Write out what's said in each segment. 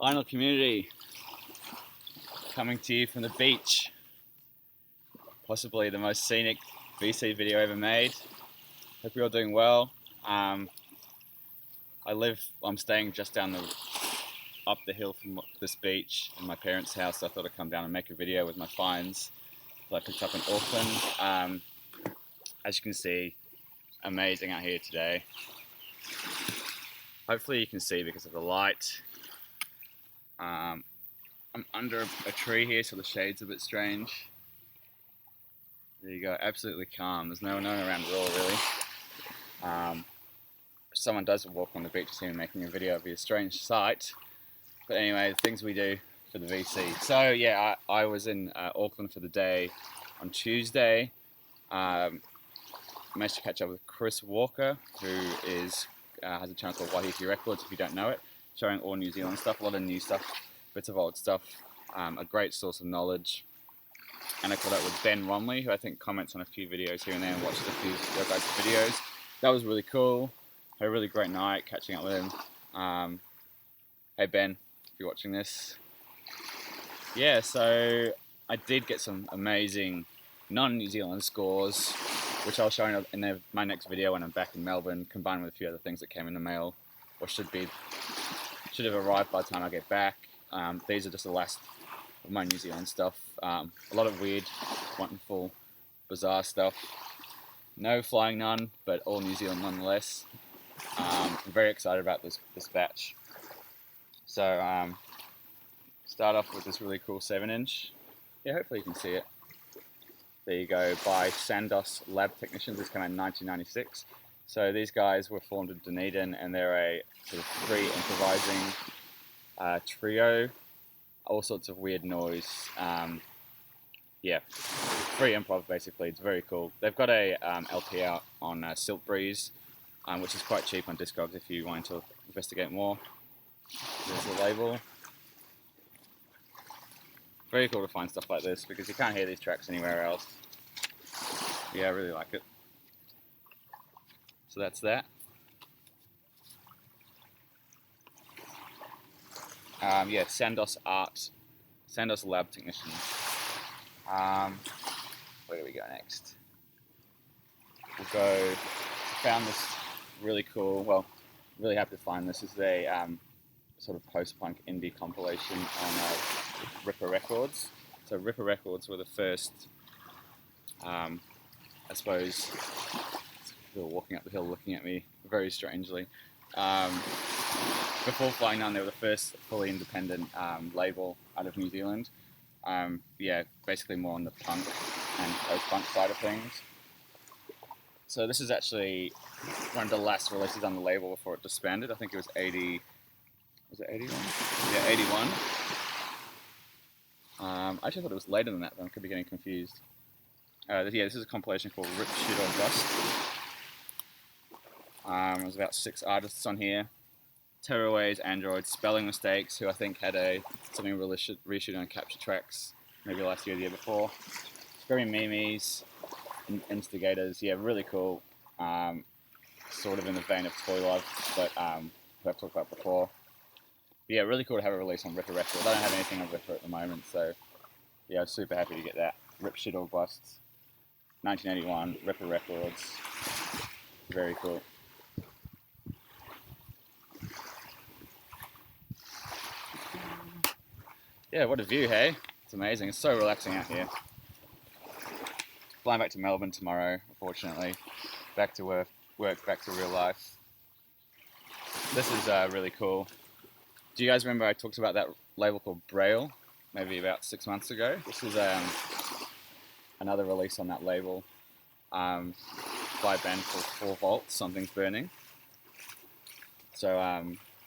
Final community, coming to you from the beach. Possibly the most scenic VC video ever made. Hope you're all doing well. I'm staying just up the hill from this beach in my parents' house. So I thought I'd come down and make a video with my finds that I picked up in Auckland. As you can see, amazing out here today. Hopefully you can see because of the light. I'm under a tree here, so the shade's a bit strange. There you go, absolutely calm. There's no one around at all, really. If someone does walk on the beach, see me making a video, it'd be a strange sight. But anyway, the things we do for the VC. So yeah, I was in Auckland for the day on Tuesday. Managed to catch up with Chris Walker, who has a channel called RJB Records, if you don't know it, showing all New Zealand stuff, a lot of new stuff, bits of old stuff, a great source of knowledge. And I caught up with Ben Romley, who I think comments on a few videos here and there and watches a few of your guys' videos. That was really cool. Had a really great night catching up with him. Hey Ben, if you're watching this. Yeah, so I did get some amazing non-New Zealand scores, which I'll show you in my next video when I'm back in Melbourne, combined with a few other things that came in the mail, or should have arrived by the time I get back. These are just the last of my New Zealand stuff. A lot of weird, wonderful, bizarre stuff. No flying nun, but all New Zealand nonetheless. I'm very excited about this batch. So start off with this really cool 7-inch. Yeah, hopefully you can see it. There you go, by Sandos Lab Technicians. This came out in 1996. So these guys were formed in Dunedin, and they're a sort of free improvising trio. All sorts of weird noise. Yeah, free improv basically. It's very cool. They've got a LP out on Silk Breeze, which is quite cheap on Discogs if you want to investigate more. There's the label. Very cool to find stuff like this because you can't hear these tracks anywhere else. Yeah, I really like it. So that's that. Yeah, Sandos Lab Technicians. Where do we go next? Found this really cool, well, really happy to find this. This is a sort of post-punk indie compilation on Ripper Records. So Ripper Records were the first, I suppose, people walking up the hill looking at me very strangely. Before Flying Nun, they were the first fully independent label out of New Zealand. Yeah, basically more on the punk and post-punk side of things. So this is actually one of the last releases on the label before it disbanded. I think it was 80... Was it 81? Yeah, 81. I actually thought it was later than that, but I could be getting confused. Yeah, this is a compilation called Rip, Shit or Bust. There's about 6 artists on here. Teraways, Androids, Spelling Mistakes, who I think had something reshooting on Capture Tracks, maybe last year or the year before. Screaming Memes, Instigators, yeah, really cool. Sort of in the vein of Toy Love, but who I've talked about before. But yeah, really cool to have a release on Ripper Records. I don't have anything on Ripper at the moment, so yeah, I'm super happy to get that. Rip, Shit or Bust, 1981, Ripper Records. Very cool. Yeah, what a view, hey? It's amazing. It's so relaxing out here. Flying back to Melbourne tomorrow, unfortunately. Back to work, back to real life. This is really cool. Do you guys remember I talked about that label called Braille, maybe about 6 months ago? This is another release on that label by a band called 4 Volts, Something's Burning. So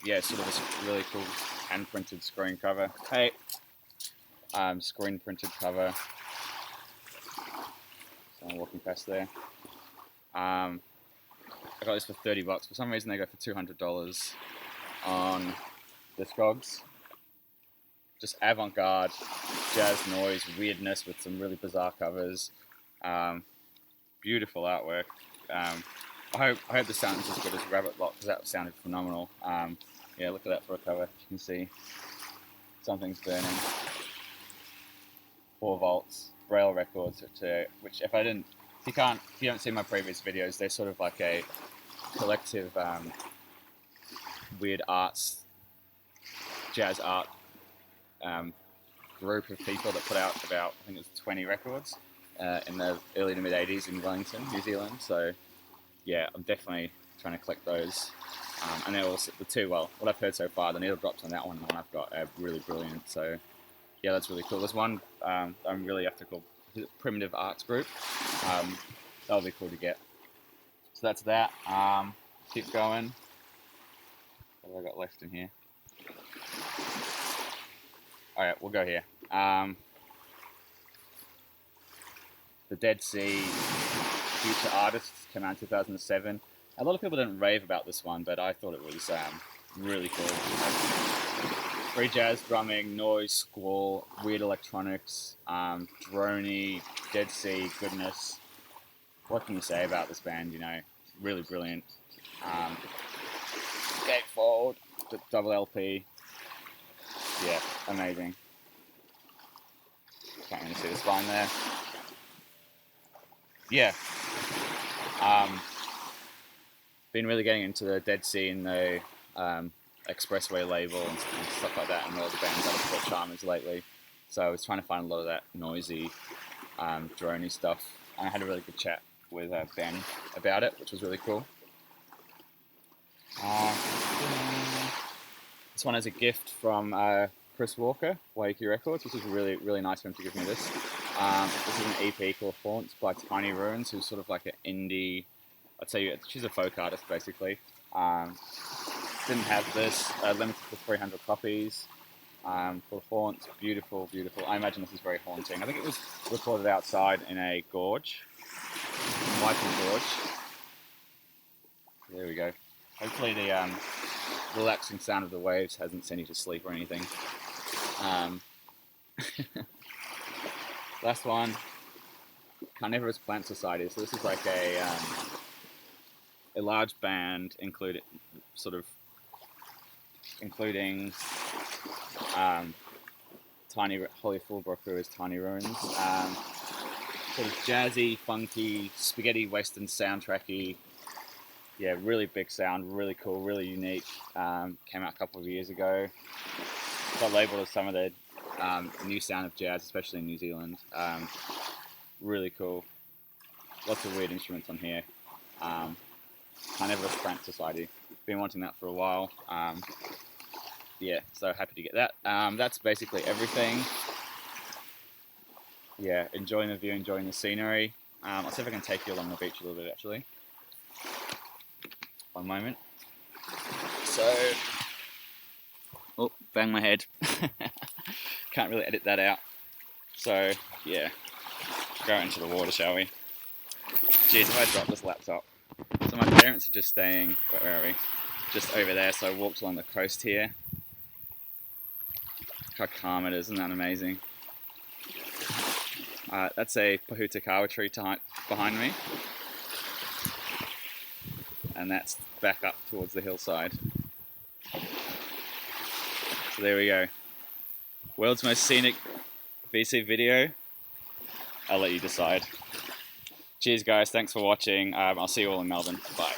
yeah, sort of this really cool hand-printed screen cover. Hey, screen-printed cover. Someone walking past there. I got this for $30. For some reason, they go for $200 on Discogs. Just avant-garde, jazz noise, weirdness with some really bizarre covers. Beautiful artwork. I hope the sound is as good as Rabbit Lock because that sounded phenomenal. Yeah, look at that for a cover. You can see something's burning. 4 volts, Braille Records, which if you don't see my previous videos, they're sort of like a collective weird arts, jazz art group of people that put out about, I think it was 20 records in the early to mid 80s in Wellington, New Zealand. So yeah, I'm definitely trying to collect those. And they're also the two, well, what I've heard so far, the needle drops on that one and the one I've got are really brilliant. So yeah, that's really cool. There's one I'm really after called Primitive Arts Group. That'll be cool to get. So that's that. Keep going. What have I got left in here? Alright, we'll go here. The Dead Sea Future Artists came out in 2007. A lot of people didn't rave about this one, but I thought it was really cool. Free jazz, drumming, noise, squall, weird electronics, droney, Dead Sea goodness. What can you say about this band? You know, really brilliant. Gatefold, double LP. Yeah, amazing. Can't really see the spine there. Yeah. Been really getting into the Dead Sea and the Expressway label and stuff like that, and all the bands out of Port Chalmers lately. So I was trying to find a lot of that noisy, droney stuff. And I had a really good chat with Ben about it, which was really cool. This one is a gift from Chris Walker, Waikiki Records, which is really, really nice of him to give me this. This is an EP called Haunts by Tiny Ruins, who's sort of like an indie, I'd say she's a folk artist basically. Didn't have this, limited to 300 copies, called Haunts, beautiful, beautiful. I imagine this is very haunting. I think it was recorded outside in a gorge, Waikiki Gorge. There we go. Hopefully the relaxing sound of the waves hasn't sent you to sleep or anything. Last one, Carnivorous Plant Society. So this is like a large band, including Tiny Holly Fulbrook, who is Tiny Ruins. Sort of jazzy, funky, spaghetti western soundtracky. Yeah, really big sound, really cool, really unique. Came out a couple of years ago. Got labelled as some of the new sound of jazz, especially in New Zealand. Really cool. Lots of weird instruments on here. Carnivorous Plant Society. Been wanting that for a while. Yeah, so happy to get that. That's basically everything. Yeah, enjoying the view, enjoying the scenery. I'll see if I can take you along the beach a little bit actually. One moment. So, oh, bang my head. Can't really edit that out. So, yeah, go into the water, shall we? Jeez, if I drop this laptop. So my parents are just staying, where are we? Just over there, so I walked along the coast here. Look how calm it is, isn't that amazing? That's a Pahutakawa tree behind me. And that's back up towards the hillside. So there we go. World's most scenic VC video. I'll let you decide. Cheers guys, thanks for watching. I'll see you all in Melbourne. Bye.